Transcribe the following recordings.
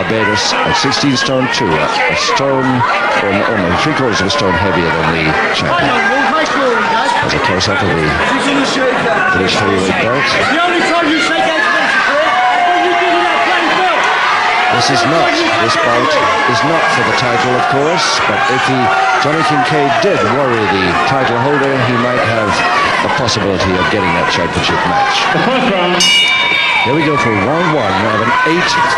Barbados at 16 stone 2, a stone, or no, 3/4 of a stone heavier than the champion. As a close-up of the British heavyweight belt. This bout is not for the title, of course, but if Johnny Kincaid did worry the title holder, he might have the possibility of getting that championship match. Here we go for round one of an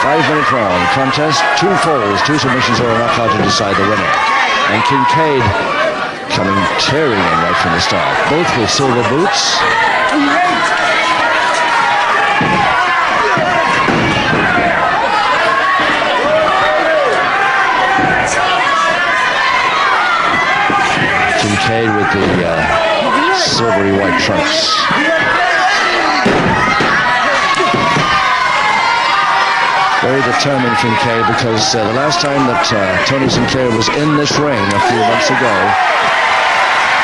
5-minute round contest. 2 falls, 2 submissions or a knockout to decide the winner. And Kincaid coming tearing in right from the start, both with silver boots. Kincaid with the silvery white trunks. Very determined Kincaid, because the last time that Tony Sinclair was in this ring a few months ago,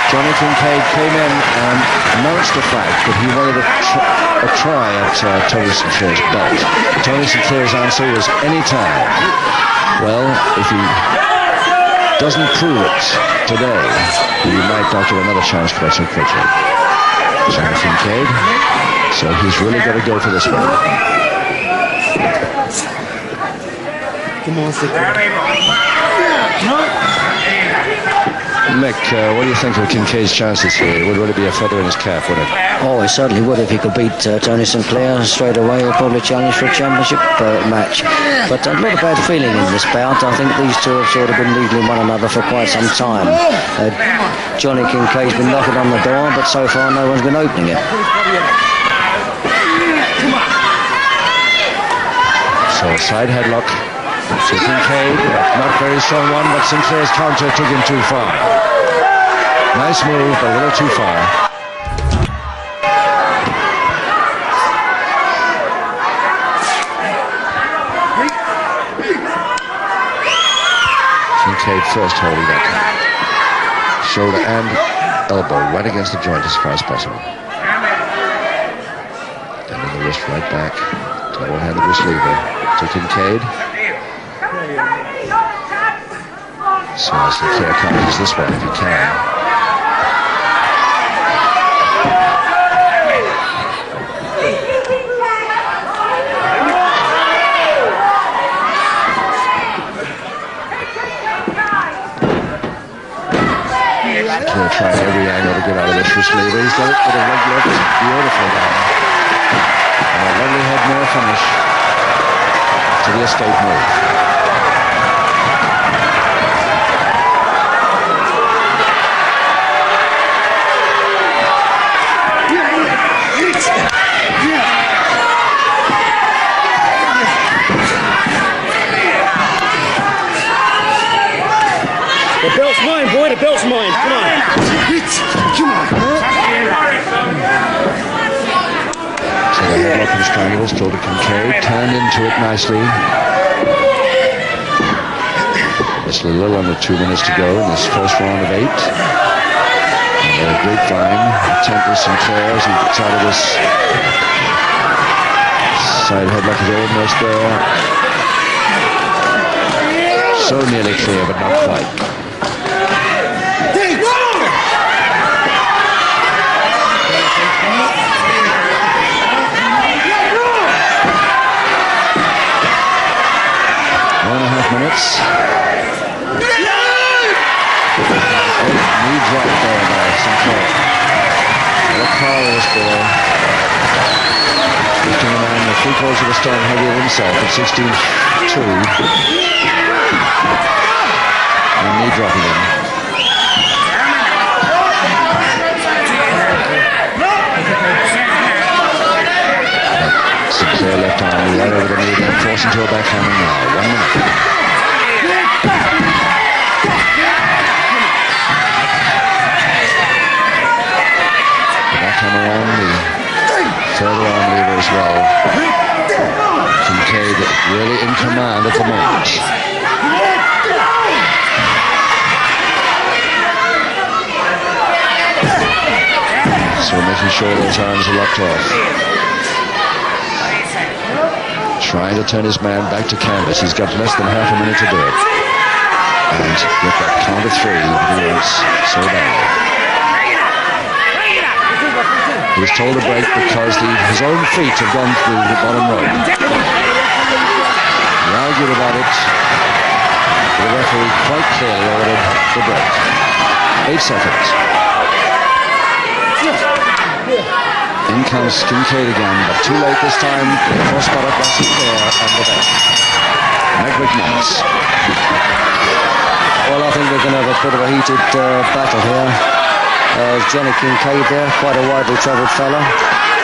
Johnny Kincaid came in and announced the fact that he wanted a try at Tony Sinclair's belt. Tony Sinclair's answer was anytime. Well, if he doesn't prove it today, he might not get another chance quite so quickly. Johnny Kincaid, so he's really got to go for this one. Come on, Mick, what do you think of Kincaid's chances here? It would really be a feather in his cap, wouldn't it? Oh, he certainly would if he could beat Tony Sinclair straight away. He'll probably challenge for a championship match. But not a bad feeling in this bout. I think these two have sort of been needling one another for quite some time. Johnny Kincaid's been knocking on the door, but so far no one's been opening it. So a side headlock. So Kincaid, not very strong one, but Sinclair's counter took him too far. Nice move, but a little too far. Kincaid first holding that shoulder and elbow right against the joint as far as possible. Then the wrist right back. Double-handed wrist lever to Kincaid. So Sinclair counters this one if he can. Clair trying every angle to get out of this wrist lever. He's got it with a leg lift. Beautiful now. And a lovely head mirror finish to the escape move. The belt's mine, boy, the belt's mine. Come on. So the headlock and triangle still to Kincaid, turned into it nicely. Just a little under 2 minutes to go in this first round of 8. And a grapevine, Temple Sinclair as he gets out of this side headlock is almost there. So nearly clear, but not quite. Minutes. Knee drop there by Sinclair. What power is there? Lifting a man with 3/4 of a stone heavier himself at 16-2. And knee dropping him. Sinclair left arm right over the knee, then forced into a backhammer now. 1 minute. Backhammer on the further arm lever as well. Kincaid really in command at the moment. So making sure those arms are locked off. trying to turn his man back to canvas. He's got less than half a minute to do it. And with that count of 3, he wants so badly. He was told to break because his own feet have gone through the bottom rope. He argued about it. The referee quite clearly ordered the break. 8 seconds. In comes Kincaid again, but too late this time. Crossbar up by Clair and the back. McNance. Well, I think we're going to have a bit of a heated battle here. Johnny Kincaid there, quite a widely travelled fella.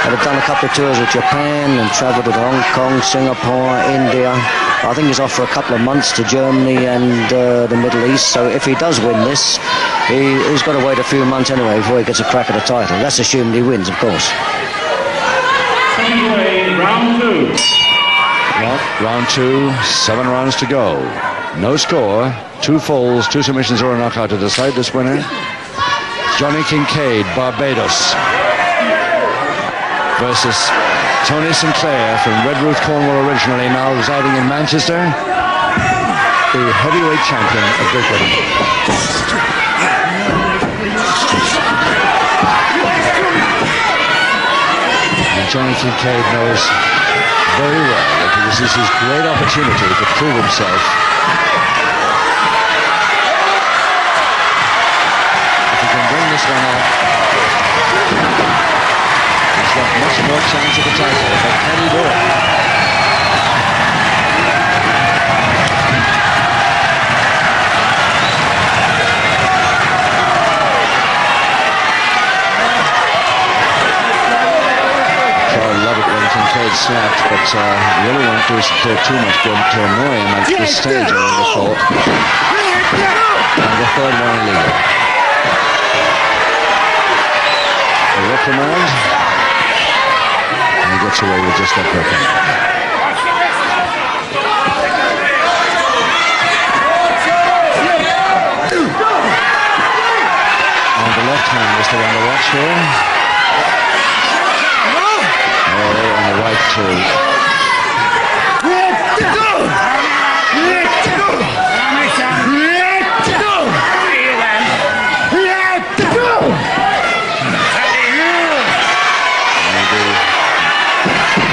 Had done a couple of tours of Japan and travelled to Hong Kong, Singapore, India. I think he's off for a couple of months to Germany and the Middle East. So if he does win this, he's got to wait a few months anyway before he gets a crack at the title. That's assuming he wins, of course. Round 2. Round 2, 7 rounds to go. No score, 2 falls, 2 submissions or a knockout to decide this winner. Johnny Kincaid, Barbados, versus Tony Sinclair from Redruth, Cornwall originally, now residing in Manchester, the heavyweight champion of Great Britain. And Johnny Kincaid knows very well that this is his great opportunity to prove himself. If he can bring this one off, he's got much more chance of the title, but can he do it? Slapped, but really won't do too much good to annoy him at this stage, I would have thought. And the third one illegal. A reprimand, and he gets away with just that reprimand. And the left hand is the one to watch here. And the right too.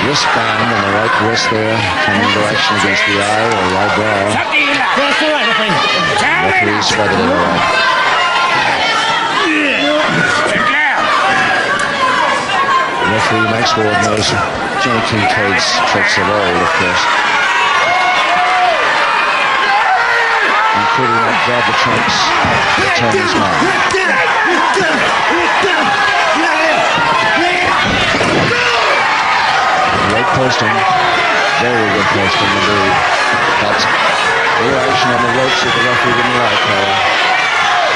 Wristband on the right wrist there, coming into action against the eye or right brow. Referee spreaded it around. Referee Maxwell knows Johnny Kincaid's tricks of old, of course. Including that grab the trunks to turn his mind. Great posting. Very good posting indeed. But the action on the ropes that the referee didn't like.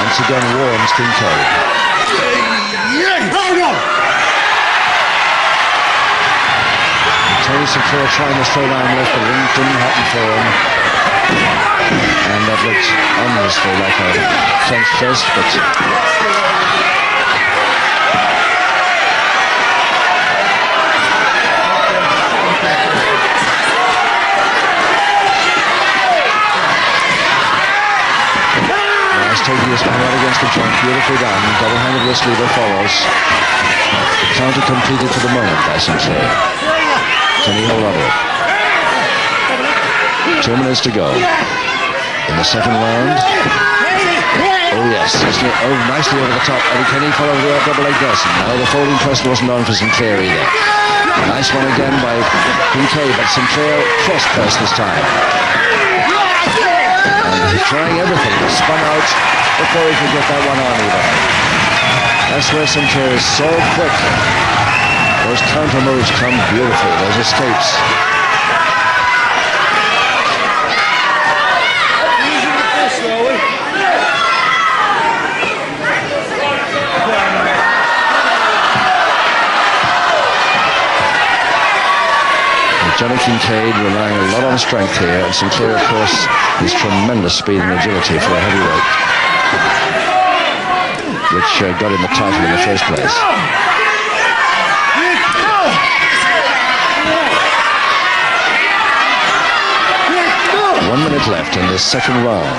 Once again warns Kincaid. Tony Sinclair trying to throw down left, but it didn't happen for him. And that looked honestly like a clenched fist, but nice taking his man right against the joint, beautifully done. Double-handed wrist lever follows. Counter completed for the moment by Sinclair. Can he hold on to it? 2 minutes to go. In the second round. Oh yes, nicely over the top. And can he follow the double leg dressing? No, the folding press wasn't on for Sinclair either. Nice one again by Kincaid, but Sinclair cross press this time. And he's trying everything. He spun out before he could get that one on either. That's where Sinclair is so quick. Those counter moves come beautifully, those escapes. Johnny Kincaid relying a lot on strength here, and Sinclair, of course, is tremendous speed and agility for a heavyweight, which got him the title in the first place. 1 minute left in this second round.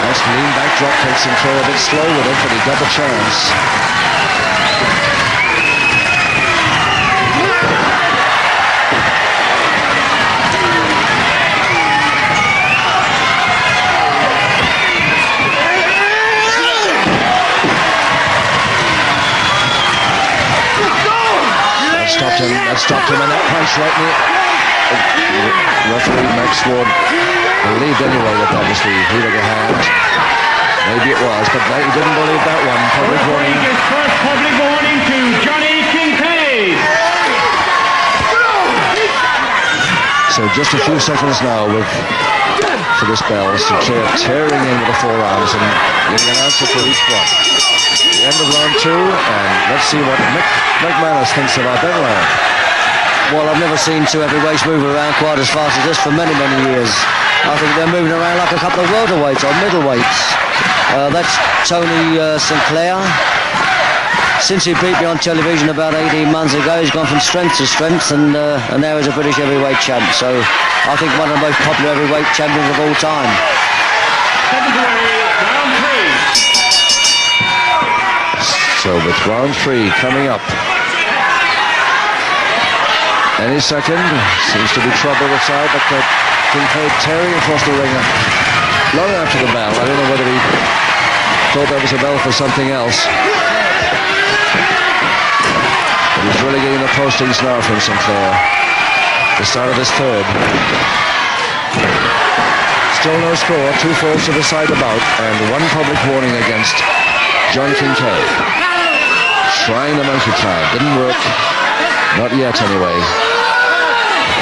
Nice lean back drop kick. Sinclair a bit slow with it, but he got the chance. That stopped him, and that punch right in the... Referee Max Ward believed anyway that was the heel of the hand. Maybe it was, but he didn't believe that one. Public warning. First public warning to Johnny Kincaid. So just a few seconds now for this bell. Sinclair tearing in with the forearms and getting an answer for each one. The end of round 2, and let's see what McManus thinks about that round. Well, I've never seen two heavyweights move around quite as fast as this for many, many years. I think they're moving around like a couple of welterweights or middleweights. That's Tony Sinclair. Since he beat me on television about 18 months ago, he's gone from strength to strength, and now he's a British heavyweight champ. So I think one of the most popular heavyweight champions of all time. Round 3. So with round 3 coming up any second, seems to be trouble inside, but Kincaid tearing across the ring long after the bell. I don't know whether he thought that was a bell for something else. But he's really getting the postings now from Sinclair. The start of this third. Still no score, 2 falls to the side about, and 1 public warning against John Kincaid. Trying the monkey climb, didn't work. Not yet anyway.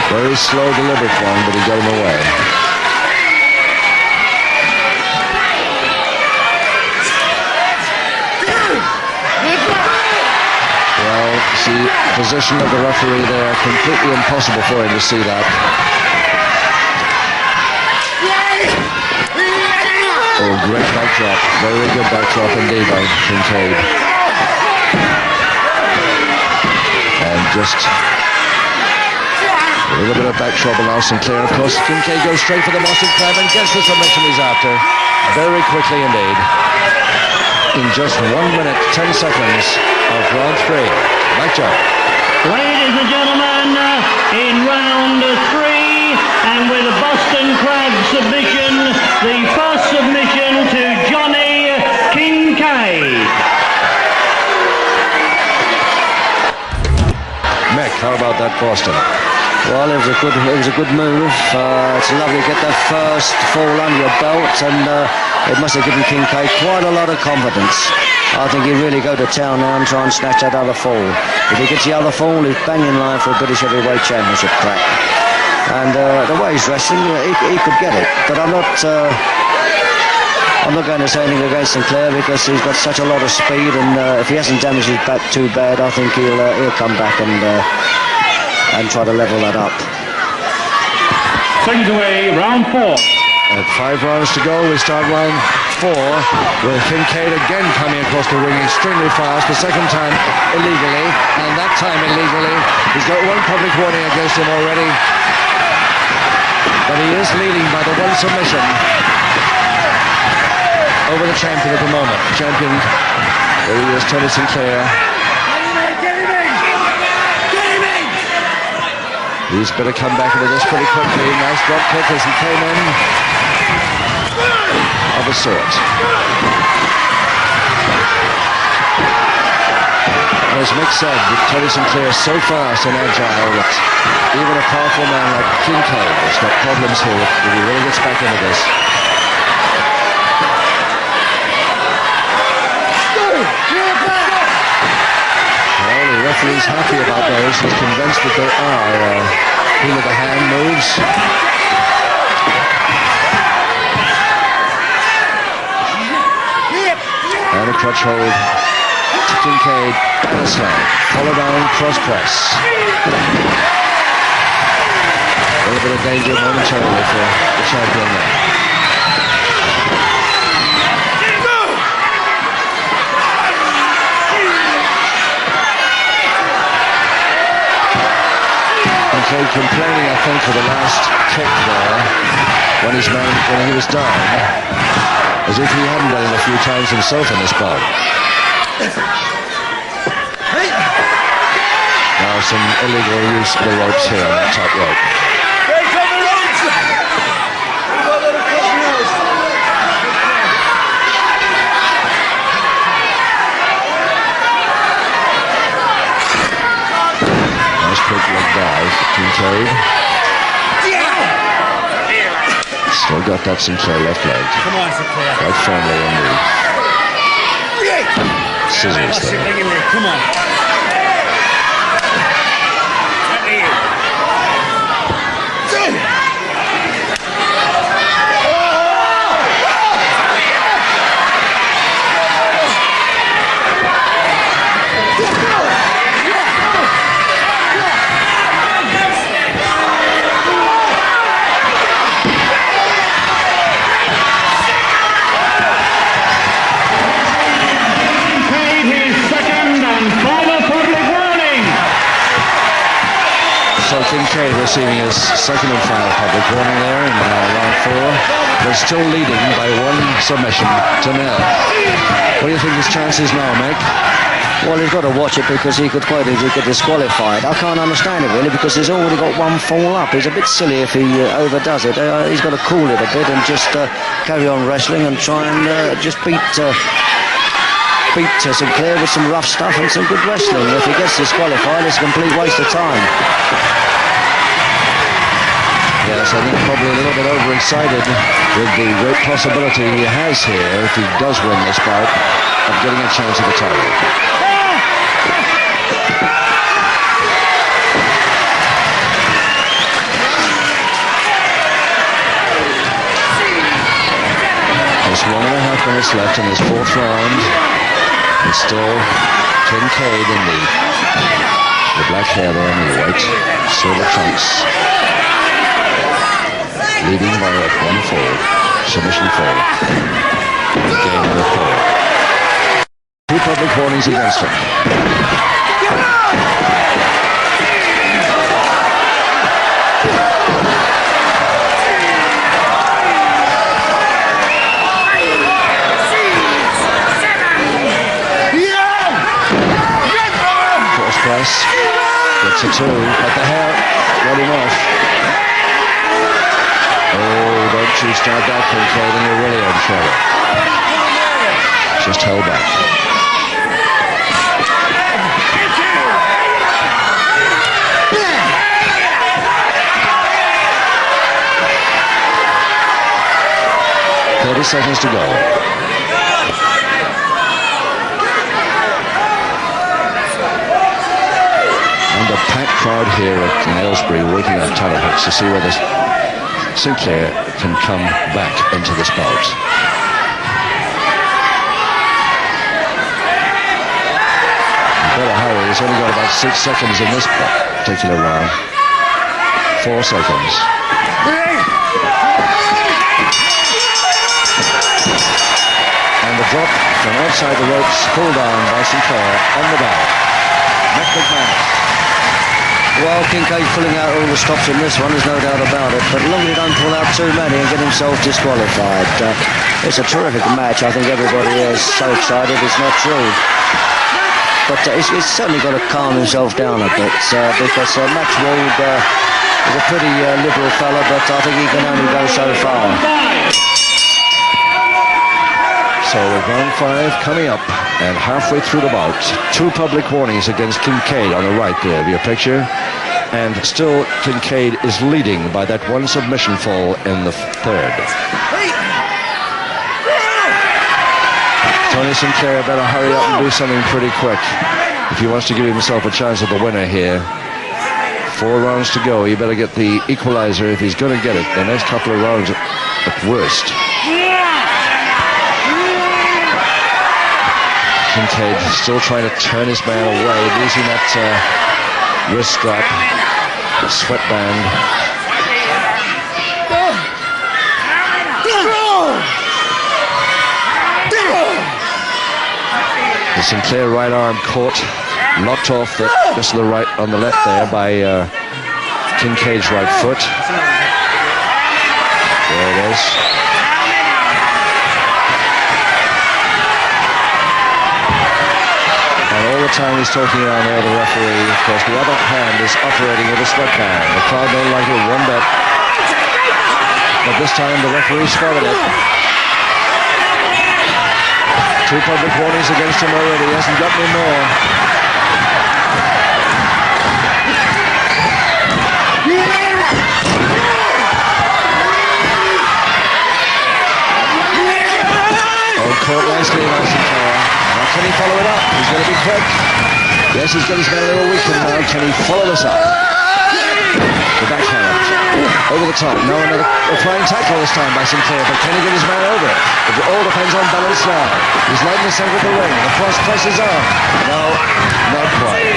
Very slow, deliberate one, but he got him away. Well, see, position of the referee there, completely impossible for him to see that. Oh, great backdrop. Very good backdrop indeed by Kincaid. And just a little bit of back trouble now. Sinclair, of course. Kincaid goes straight for the Boston Crab and gets the submission he's after. Very quickly indeed. In just 1 minute, 10 seconds of round 3. Mike Joe. Ladies and gentlemen, in round 3, and with a Boston Crab submission, the first submission to Johnny Kincaid. Mick, how about that Boston? Well, it was a good move. It's lovely to get that first fall under your belt, and it must have given Kincaid quite a lot of confidence. I think he'd really go to town now and try and snatch that other fall. If he gets the other fall, he's bang in line for a British Heavyweight Championship crack. And the way he's wrestling, he could get it. But I'm not going to say anything against Sinclair because he's got such a lot of speed, and if he hasn't damaged his back too bad, I think he'll come back and try to level that up. Seconds away, round 4. At 5 rounds to go, we start round 4 with Kincaid again coming across the ring extremely fast, the second time illegally, and that time illegally. He's got 1 public warning against him already, but he is leading by the 1 submission over the champion at the moment. Champion, there he is, Tony Sinclair. He's better come back into this pretty quickly. Nice drop kick as he came in. Of a sort. As Mick said, Tony Sinclair is so fast and agile that even a powerful man like Kincaid has got problems here if he really gets back into this. Well, the referee's happy about those. He's convinced that they are heel of the hand moves. And a crutch hold to Kincaid and a slam. Follow down, cross press. A little bit of danger momentarily for the champion there. complaining, I think, for the last kick there when he was down, as if he hadn't done it a few times himself in this bout. Now some illegal use of the ropes here on that top rope. Nice quick leg dive, Kincaid. Still got that Sinclair left leg. Come on, Sinclair. Quite firmly on the scissors there. Come on. Kincaid receiving his second and final public warning there in round 4, but still leading by 1 submission to 0. What do you think his chances now, Mick? Well, he's got to watch it because he could quite easily get disqualified. I can't understand it really because he's already got 1 fall up. He's a bit silly if he overdoes it. He's got to cool it a bit and just carry on wrestling and try and just beat Sinclair with some rough stuff and some good wrestling. If he gets disqualified, it's a complete waste of time. Yes, I think probably a little bit overexcited with the great possibility he has here, if he does win this bout, of getting a chance at the title. Just 1.5 minutes left in this 4th round. And still Kincaid in the black hair there and the white silver trunks, leading by 1 fall, submission fall. Game number 4. 2 public warnings against him. Force press, gets a 2, but the hair got him off. Oh, don't you start that, Kincaid, and you're really in trouble. Just held back. "30 seconds to go." And a packed crowd here at Aylesbury waiting on tenterhooks to see whether Sinclair can come back into this bout. You better hurry. He's only got about 6 seconds in this particular round. 4 seconds. And the drop from outside the ropes, pulled down by Sinclair on the back. McMahon. Well, Kincaid pulling out all the stops in this one, there's no doubt about it. But as long as he don't pull out too many and get himself disqualified. It's a terrific match. I think everybody is so excited. It's not true. But he's certainly got to calm himself down a bit because Max Wald is a pretty liberal fella, but I think he can only go so far. So with round 5 coming up and halfway through the bout, 2 public warnings against Kincaid on the right there of your picture, and still Kincaid is leading by that 1 submission fall in the 3rd. Tony Sinclair better hurry up and do something pretty quick if he wants to give himself a chance at the winner here. 4 rounds to go. He better get the equalizer if he's going to get it. The next couple of rounds at worst. Kincaid still trying to turn his man away, losing that wrist strap, sweatband. The Sinclair right arm caught, knocked off just to the right on the left there by Kincaid's right foot. There it is. And all the time he's talking around there, the referee, of course, the other hand is operating with a sweatband. The crowd don't like it one bit. But this time the referee spotted it. 2 public warnings against him already. He hasn't got any more. Oh, caught nicely by Sinclair. Now can he follow it up? He's going to be quick. Yes, he's got his man a little weakened now. Can he follow this up? The backhand. Over the top. Now another flying tackle this time by Sinclair, but can he get his man over? It all depends on balance now. He's right in the center of the ring. The cross presses on. No, not quite.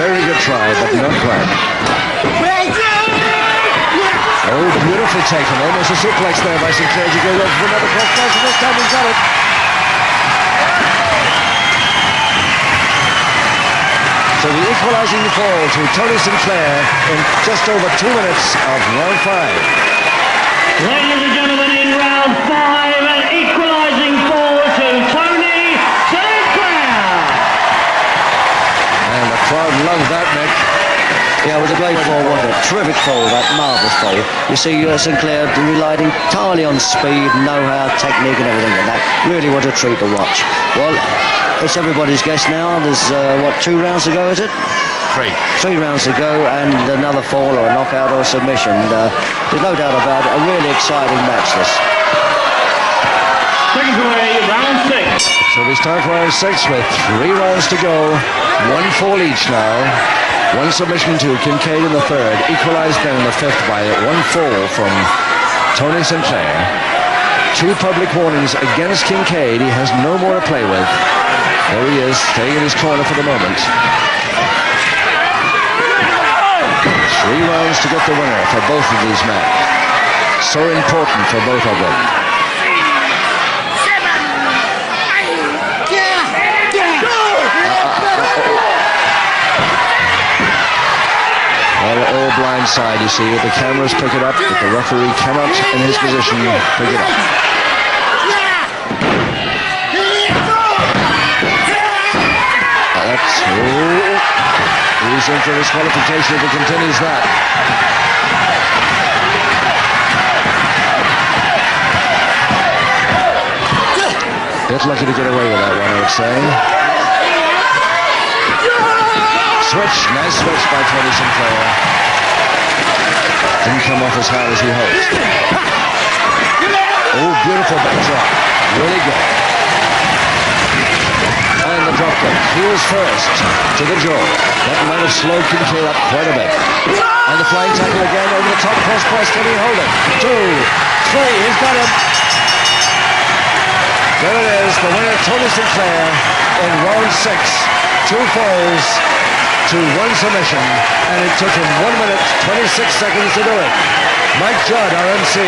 Very good try, but not quite. Oh, beautifully taken. Almost a suplex there by Sinclair. You go for another cross press, and this time he's got it. So the equalizing fall to Tony Sinclair in just over 2 minutes of round 5. Ladies and gentlemen, in round 5, an equalising fall to Tony Sinclair. And the crowd loved that, Nick. Yeah, it was a great fall, wasn't it? Terrific fall, that marvellous fall. You see Sinclair relied entirely on speed, know-how, technique and everything, and that really was a treat to watch. Well, it's everybody's guess now. There's, 2 rounds to go, is it? 3 rounds to go, and another fall or a knockout or a submission. There's no doubt about it. A really exciting match, this. Second away, round 6. So we start round 6 with 3 rounds to go. 1 fall each now. 1 submission to Kincaid in the 3rd. Equalized then in the 5th by 1 fall from Tony Sinclair. 2 public warnings against Kincaid. He has no more to play with. There he is, staying in his corner for the moment. 3 rounds to get the winner for both of these men. So important for both of them. All blindside, you see. The cameras pick it up, but the referee cannot, in his position, pick it up. He's in for disqualification if he continues that. Bit lucky to get away with that one, I would say. Switch, nice switch by Tony Sinclair. Didn't come off as hard as he hoped. Oh, beautiful backdrop. Really good. And the drop kick. Heels first to the jaw. That might have slowed Kincaid up quite a bit. And the flying tackle again over the top cross press. Can he hold it? 2, 3. He's got it. There it is. The winner, Tony Sinclair, in round 6. 2 falls to 1 submission. And it took him 1 minute, 26 seconds to do it. Mike Judd, our MC.